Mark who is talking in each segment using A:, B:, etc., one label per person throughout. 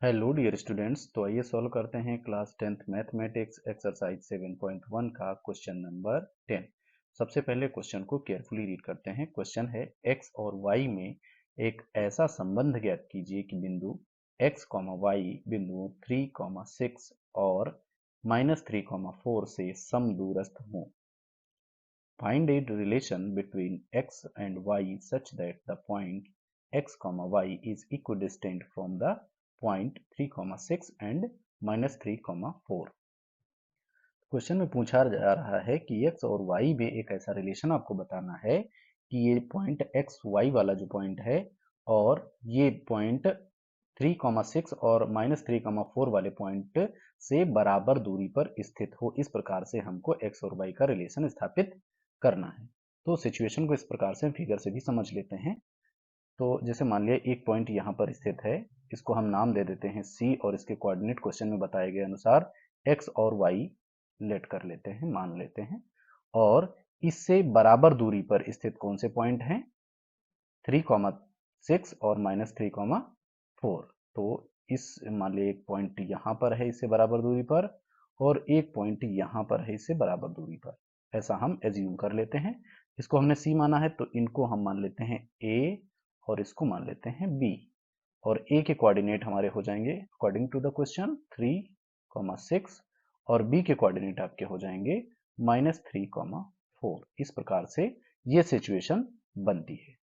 A: Hello dear students. तो आइए solve करते हैं क्लास 10th मैथमेटिक्स एक्सरसाइज 7.1 का क्वेश्चन नंबर 10। सबसे पहले क्वेश्चन को केयरफुली रीड करते हैं। क्वेश्चन है x और y में एक ऐसा संबंध ज्ञात कीजिए कि बिंदु x, y बिंदुओं 3, 6 और -3, 4 से समदूरस्थ हों। Find a relation between x and y such that the point x, y is equidistant from the point 3, 6 and -3, 4। Question में पूछा जा रहा है कि x और y में एक ऐसा रिलेशन आपको बताना है कि ये पॉइंट x y वाला जो पॉइंट है और ये पॉइंट 3, 6 और -3, 4 वाले पॉइंट से बराबर दूरी पर स्थित हो। इस प्रकार से हमको x और y का रिलेशन स्थापित करना है। तो सिचुएशन को इस प्रकार से हम फिगर से भी समझ लेते हैं। तो जैसे मान लिया एक पॉइंट यहाँ पर स्थित है, इसको हम नाम दे देते हैं C और इसके कोऑर्डिनेट क्वेश्चन में बताए गए अनुसार x और y लेट कर लेते हैं, मान लेते हैं। और इससे बराबर दूरी पर स्थित कौन से पॉइंट हैं? 3, 6 और -3, 4। तो इस मान लीजिए एक पॉइंट यहाँ पर है इससे बराबर दूरी पर और एक पॉइंट यहाँ पर है इससे बराबर दूरी पर, ऐसा हम एज्यूम कर लेते हैं। इसको हमने C माना है तो इनको हम मान लेते हैं A और इसको मान लेते हैं B। और A के कोऑर्डिनेट हमारे हो जाएंगे अकॉर्डिंग टू द क्वेश्चन 3, 6 और B के कोऑर्डिनेट आपके हो जाएंगे -3, 4। इस प्रकार से ये सिचुएशन बनती है।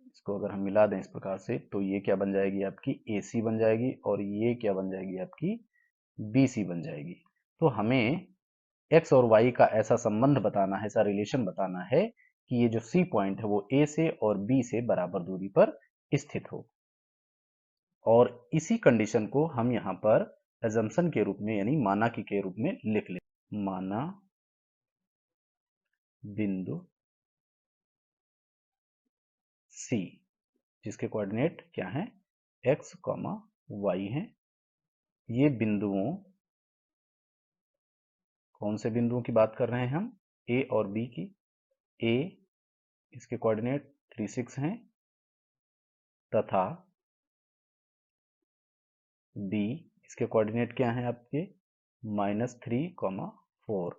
A: इसको अगर हम मिला दें इस प्रकार से तो ये क्या बन जाएगी आपकी AC बन जाएगी और ये क्या बन जाएगी आपकी BC बन जाएगी। तो हमें x और y का ऐसा संबंध बताना है, ऐसा रिलेशन बताना है कि ये जो C पॉइंट है वो A से और B से बराबर दूरी पर स्थित हो। और इसी कंडीशन को हम यहाँ पर एजम्पशन के रूप में यानी माना के रूप में लिख लें। माना बिंदु C जिसके कोऑर्डिनेट क्या हैं x, y हैं। ये बिंदुओं, कौन से बिंदुओं की बात कर रहे हैं हम? A और B की। A इसके कोऑर्डिनेट 3, 6 हैं तथा B इसके कोऑर्डिनेट क्या हैं आपके -3, 4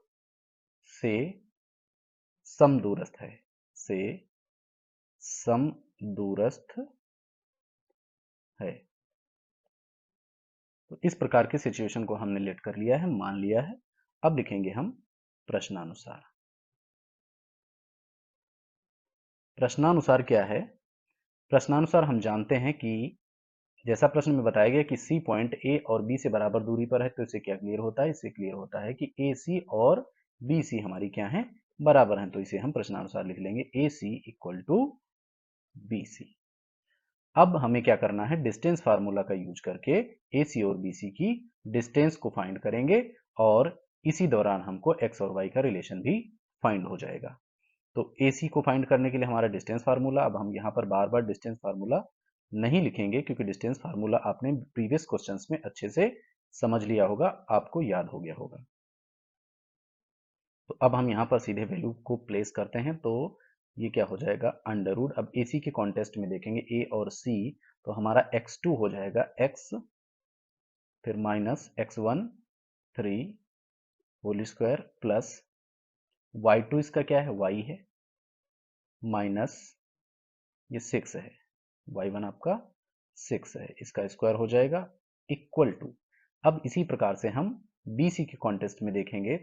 A: से समदूरस्थ है, से समदूरस्थ है। तो इस प्रकार की सिचुएशन को हमने लेट कर लिया है, मान लिया है। अब लिखेंगे हम प्रश्नानुसार। प्रश्नानुसार क्या है? प्रश्नानुसार हम जानते हैं कि जैसा प्रश्न में बताया गया कि C पॉइंट A और B से बराबर दूरी पर है, तो इससे क्या क्लियर होता है? इससे क्लियर होता है कि AC और BC हमारी क्या है? बराबर हैं। तो इसे हम प्रश्नानुसार लिख लेंगे AC इक्वल टू BC। अब हमें क्या करना है? डिस्टेंस फार्मूला का यूज करके AC और BC की डिस्टेंस को फाइंड करेंगे और इसी दौरान हमको x और y का रिलेशन भी फाइंड हो जाएगा। तो AC को फाइंड करने के लिए हमारा डिस्टेंस फार्मूला, अब हम यहाँ पर बार बार डिस्टेंस फार्मूला नहीं लिखेंगे क्योंकि डिस्टेंस फार्मूला आपने प्रीवियस क्वेश्चंस में अच्छे से समझ लिया होगा, आपको याद हो गया होगा। तो अब हम यहाँ पर सीधे वैल्यू को प्लेस करते हैं तो ये क्या हो जाएगा अंडर रूट। अब AC के कॉन्टेस्ट में देखेंगे A और C, तो हमारा x2 हो जाएगा x, फिर -x1 3 whole square plus y2 इसका क्या है y है, माइनस ये 6 है, y1 आपका 6 है, इसका स्क्वायर हो जाएगा इक्वल टू। अब इसी प्रकार से हम BC के कॉन्टेस्ट में देखेंगे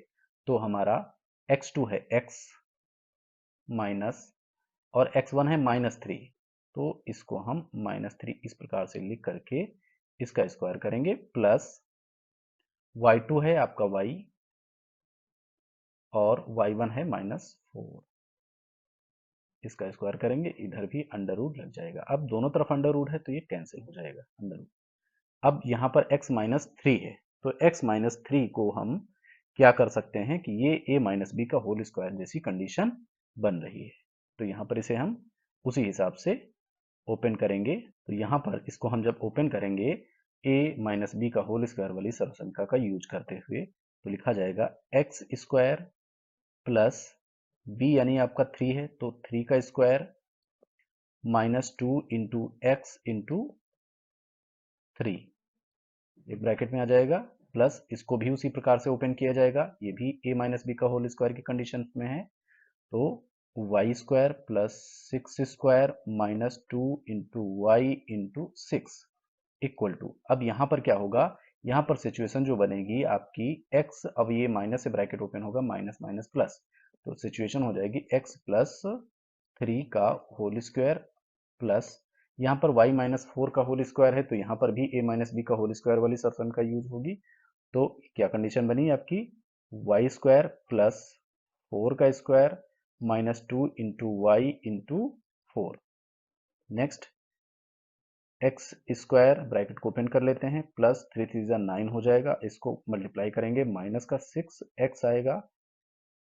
A: तो हमारा x2 है x माइनस और x1 है -3, तो इसको हम -3 इस प्रकार से लिख करके इसका स्क्वायर करेंगे प्लस y2 है आपका y और y1 है -4, इसका स्क्वायर करेंगे, इधर भी अंडर रूट लग जाएगा। अब दोनों तरफ अंडर रूट है तो ये कैंसिल हो जाएगा अंडर रूट। अब यहाँ पर x -3 है तो x -3 को हम क्या कर सकते हैं कि ये a - b का होल स्क्वायर जैसी कंडीशन बन रही है, तो यहाँ पर इसे हम उसी हिसाब से ओपन करेंगे। तो यहाँ पर इसको हम जब ओपन करेंगे a - b का होल स्क्वायर वाली सर्वसंख्या का यूज करते हुए, तो लिखा जाएगा x स्क्वायर प्लस b यानी आपका 3 है तो 3 का स्क्वायर -2 इंटू एक्स इंटू 3, एक ब्रैकेट में आ जाएगा, प्लस इसको भी उसी प्रकार से ओपन किया जाएगा, ये भी a माइनस बी का होल स्क्वायर की कंडीशन में है, तो Y square plus 6 square minus 2 into Y into 6 equal to, अब यहाँ पर क्या होगा, यहाँ पर सिचुएशन जो बनेगी आपकी x, अब ये माइनस से ब्रैकेट ओपन होगा, माइनस माइनस प्लस, तो सिचुएशन हो जाएगी x प्लस 3 का होल स्क्वायर प्लस यहाँ पर y माइनस 4 का होल स्क्वायर है, तो यहाँ पर भी a माइनस बी का होल स्क्वायर वाली समीकरण का यूज होगी, तो क्या कंडीशन बनी आपकी, वाई स्क्वायर प्लस 4 का square minus 2 into Y into 4, next X square bracket को ओपन कर लेते हैं, प्लस 3 3 9 हो जाएगा, इसको मल्टीप्लाई करेंगे, माइनस का 6x आएगा,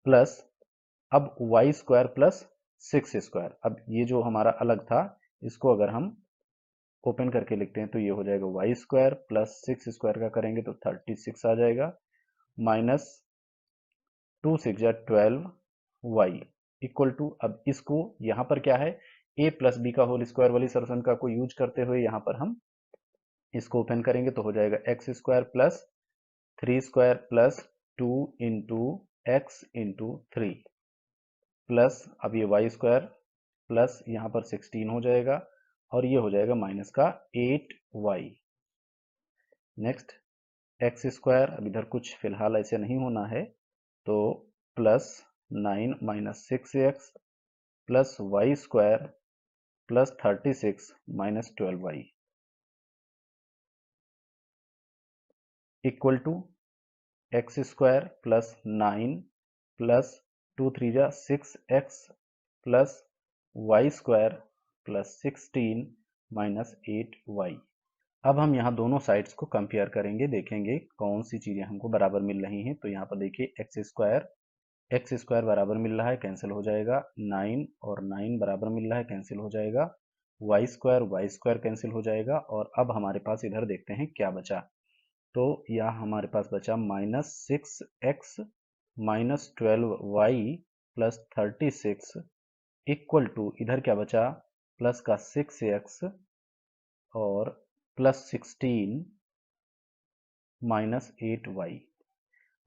A: प्लस अब वाई स्क्वायर प्लस 6 स्क्वायर, अब ये जो हमारा अलग था इसको अगर हम ओपन करके लिखते हैं तो ये हो जाएगा वाई स्क्वायर प्लस 6 स्क्वायर का करेंगे तो 36 आ जाएगा, माइनस 2 6 12 वाई इक्वल टू, अब इसको यहाँ पर क्या है, a प्लस बी का होल स्क्वायर वाली समीकरण को यूज करते हुए यहाँ पर हम इसको ओपन करेंगे तो हो जाएगा x square plus 3 square plus 2 into x into 3 plus, अब ये वाई स्क्वायर प्लस यहाँ पर 16 हो जाएगा और ये हो जाएगा माइनस का 8y, नेक्स्ट एक्स स्क्वायर, अब इधर कुछ फिलहाल ऐसे नहीं होना है, तो plus 9 minus 6x plus Y square plus 36 minus 12y equal to X square plus 9 plus 2 3 6x plus Y square plus 16 minus 8y। अब हम यहाँ दोनों साइड्स को कंपेयर करेंगे, देखेंगे कौन सी चीजें हमको बराबर मिल रही हैं, तो यहाँ पर देखिए एक्स स्क्वायर बराबर मिल रहा है, कैंसिल हो जाएगा, 9 और 9 बराबर मिल रहा है, कैंसिल हो जाएगा, वाई स्क्वायर कैंसिल हो जाएगा, और अब हमारे पास इधर देखते हैं क्या बचा, तो यहाँ हमारे पास बचा minus 6x minus 12y plus 36 equal to, इधर क्या बचा, प्लस का 6x और प्लस 16 माइनस 8y।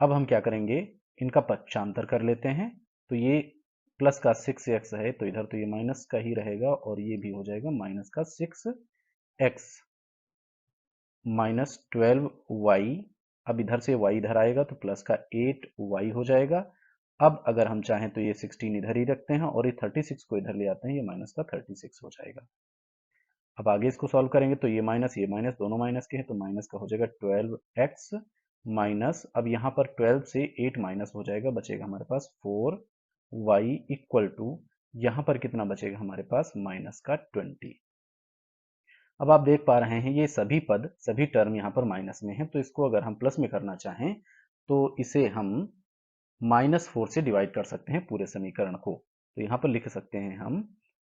A: अब हम क्या करेंगे, इनका पक्षांतर कर लेते हैं, तो ये प्लस का 6x है तो इधर तो ये माइनस का ही रहेगा और ये भी हो जाएगा माइनस का 6x माइनस 12y, अब इधर से y इधर आएगा तो प्लस का 8y हो जाएगा। अब अगर हम चाहें तो ये 16 इधर ही रखते हैं और ये 36 को इधर ले आते हैं, ये माइनस का 36 हो जाएगा। अब आगे इसको सॉल्व करेंगे तो ये माइनस दोनों माइनस के हैं, तो माइनस का हो जाएगा 12x माइनस, अब यहाँ पर 12 से 8 माइनस हो जाएगा, बचेगा हमारे पास 4y इक्वल टू, यहाँ पर कितना बचेगा हमारे पास, माइनस का 20। अब आप देख पा रहे हैं ये सभी पद, सभी टर्म यहाँ पर माइनस में है, तो इसको अगर हम प्लस में करना चाहें तो इसे हम -4 से डिवाइड कर सकते हैं पूरे समीकरण को, तो यहाँ पर लिख सकते हैं हम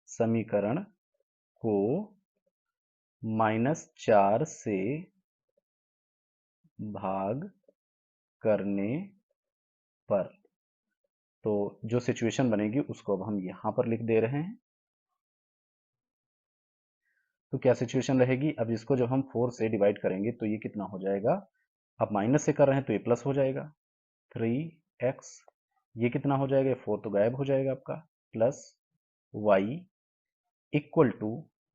A: समीकरण को -4 से भाग करने पर, तो जो सिचुएशन बनेगी उसको अब हम यहाँ पर लिख दे रहे हैं, तो क्या सिचुएशन रहेगी, अब इसको जब हम 4 से डिवाइड करेंगे तो ये कितना हो जाएगा, अब माइनस से कर रहे हैं तो ये प्लस हो जाएगा 3x, ये कितना हो जाएगा, 4 तो गायब हो जाएगा आपका, प्लस y इक्वल टू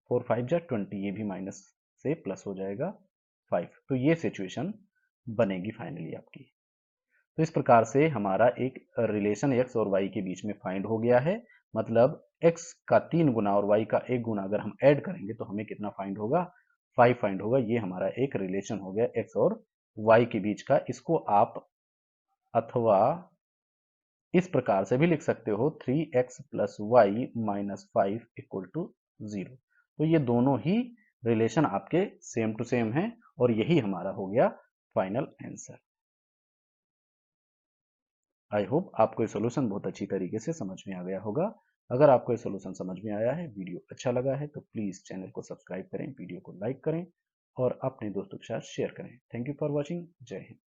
A: 4 5 जा 20, ये भी माइनस से प्लस हो जाएगा 5, तो ये सिचुएशन बनेगी फाइनली आपकी। तो इस प्रकार से हमारा एक रिलेशन x और y के बीच में फाइंड हो गया है, मतलब x का 3 गुना और y का 1 गुना अगर हम ऐड करेंगे तो हमें कितना फाइंड होगा, 5 फाइंड होगा। ये हमारा एक रिलेशन हो गया x और y के बीच का। इसको आप अथवा इस प्रकार से भी लिख सकते हो 3x plus Y minus 5 equal to 0। तो ये दोनों ही रिलेशन आपके सेम टू सेम हैं और यही हमारा हो गया फाइनल आंसर। आई होप आपको ये सोल्यूशन बहुत अच्छी तरीके से समझ में आ गया होगा। अगर आपको ये सोल्यूशन समझ में आया है, वीडियो अच्छा लगा है, तो प्लीज़ चैनल को सब्सक्राइब करें, वीडियो को लाइक करें और अपने दोस्तों के साथ शेयर करें। Thank you for watching. जय हिंद।